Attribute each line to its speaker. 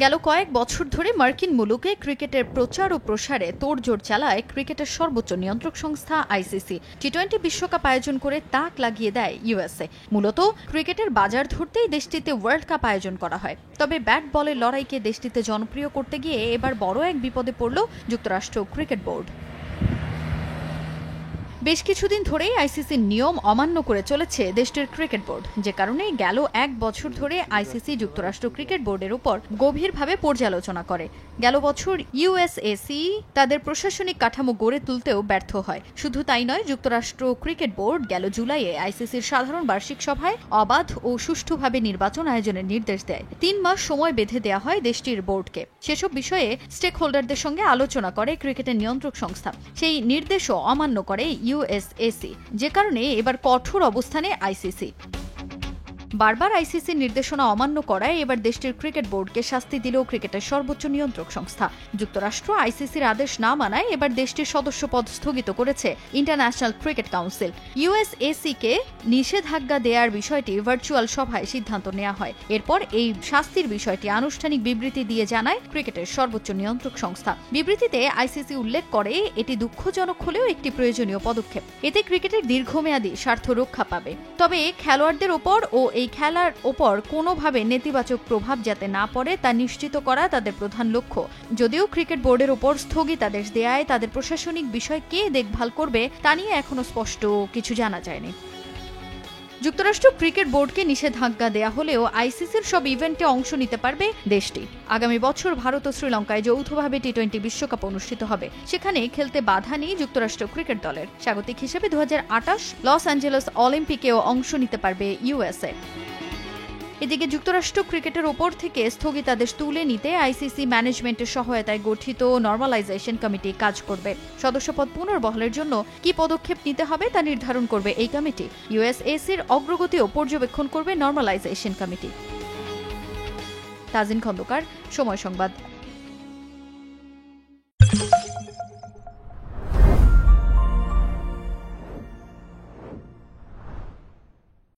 Speaker 1: গেল কয়েক বছর ধরে মার্কিন মুলুকে ক্রিকেটের প্রচার ও প্রসারে তোড়জোড় চালায় ক্রিকেটের সর্বোচ্চ নিয়ন্ত্রক সংস্থা আইসিসি। টি-20 বিশ্বকাপ আয়োজন করে তাক লাগিয়ে দেয় ইউএসএ। মূলত ক্রিকেটের বাজার ধরতেই দেশটিতে ওয়ার্ল্ড কাপ আয়োজন করা হয়। তবে ব্যাট বলের লড়াইকে দেশটিতে জনপ্রিয় করতে গিয়ে এবার বড় এক বিপদে পড়ল যুক্তরাষ্ট্র ক্রিকেট বোর্ড। বেশ কিছুদিন ধরেই আইসিসির নিয়ম অমান্য করে চলেছে দেশটির ক্রিকেট বোর্ড, যে কারণে গেল এক বছর ধরে আইসিসি যুক্তরাষ্ট্র ক্রিকেট বোর্ডের উপর গভীরভাবে পর্যালোচনা করে। গেল বছর ইউএসএসি তাদের প্রশাসনিক কাঠামো গড়ে তুলতেও ব্যর্থ হয়। শুধু তাই নয়, যুক্তরাষ্ট্র ক্রিকেট বোর্ড গেল জুলাইয়ে আইসিসির সাধারণ বার্ষিক সভায় অবাধ ও সুষ্ঠুভাবে নির্বাচন আয়োজনের নির্দেশ দেয়। 3 মাস সময় বেঁধে দেওয়া হয় দেশটির বোর্ডকে। সেসব বিষয়ে স্টেক হোল্ডারদের সঙ্গে আলোচনা করে ক্রিকেটের নিয়ন্ত্রক সংস্থা। সেই নির্দেশও অমান্য করে ইউএসএসি, যে কারণে এবার কঠোর অবস্থানে আইসিসি। বারবার আইসিসির নির্দেশনা অমান্য করায় এবার দেশটির ক্রিকেট বোর্ডকে শাস্তি দিল ক্রিকেটের সর্বোচ্চ নিয়ন্ত্রক সংস্থা। যুক্তরাষ্ট্র আইসিসির আদেশ না মানায় এবার দেশটির সদস্যপদ স্থগিত করেছে ইন্টারন্যাশনাল ক্রিকেট কাউন্সিল। ইউএসএসি-কে নিষেধাজ্ঞা দেওয়ার বিষয়টি ভার্চুয়াল সভায় সিদ্ধান্ত নেওয়া হয়। এরপর এই শাস্তির বিষয়টি আনুষ্ঠানিক বিবৃতি দিয়ে জানায় ক্রিকেটের সর্বোচ্চ নিয়ন্ত্রক সংস্থা। বিবৃতিতে আইসিসি উল্লেখ করে এটি দুঃখজনক হলেও একটি প্রয়োজনীয় পদক্ষেপ। এতে ক্রিকেটের দীর্ঘমেয়াদী স্বার্থ রক্ষা পাবে। তবে খেলোয়াড়দের ওপর ও এই খেলার ওপর কোনোভাবে নেতিবাচক প্রভাব যাতে না পড়ে তা নিশ্চিত করা তাদের প্রধান লক্ষ্য। যদিও ক্রিকেট বোর্ডের ওপর স্থগিতাদেশ দেয়ায় তাদের প্রশাসনিক বিষয় কে দেখভাল করবে তা নিয়ে এখনো স্পষ্ট কিছু জানা যায়নি। যুক্তরাষ্ট্র ক্রিকেট বোর্ডকে নিষেধাজ্ঞা দেয়া হলেও আইসিসির সব ইভেন্টে অংশ নিতে পারবে দেশটি। আগামী বছর ভারত ও শ্রীলঙ্কায় যৌথভাবে টি-20 বিশ্বকাপ অনুষ্ঠিত হবে। সেখানে খেলতে বাধা নেই যুক্তরাষ্ট্র ক্রিকেট দলের। স্বাগতিক হিসেবে 2028 লস অ্যাঞ্জেলস অলিম্পিকেও অংশ নিতে পারবে ইউএসএ। এদিকে যুক্তরাষ্ট্র ক্রিকেটের ওপর থেকে স্থগিতাদেশ তুলে নিতে আইসিসি ম্যানেজমেন্টের সহায়তায় গঠিত নরমালাইজেশন কমিটি কাজ করবে। সদস্যপদ পুনর্বহালের জন্য কি পদক্ষেপ নিতে হবে তা নির্ধারণ করবে এই কমিটি। ইউএসএসির অগ্রগতিও পর্যবেক্ষণ করবে নরমালাইজেশন কমিটি। তাজিন খন্দকার, সময় সংবাদ।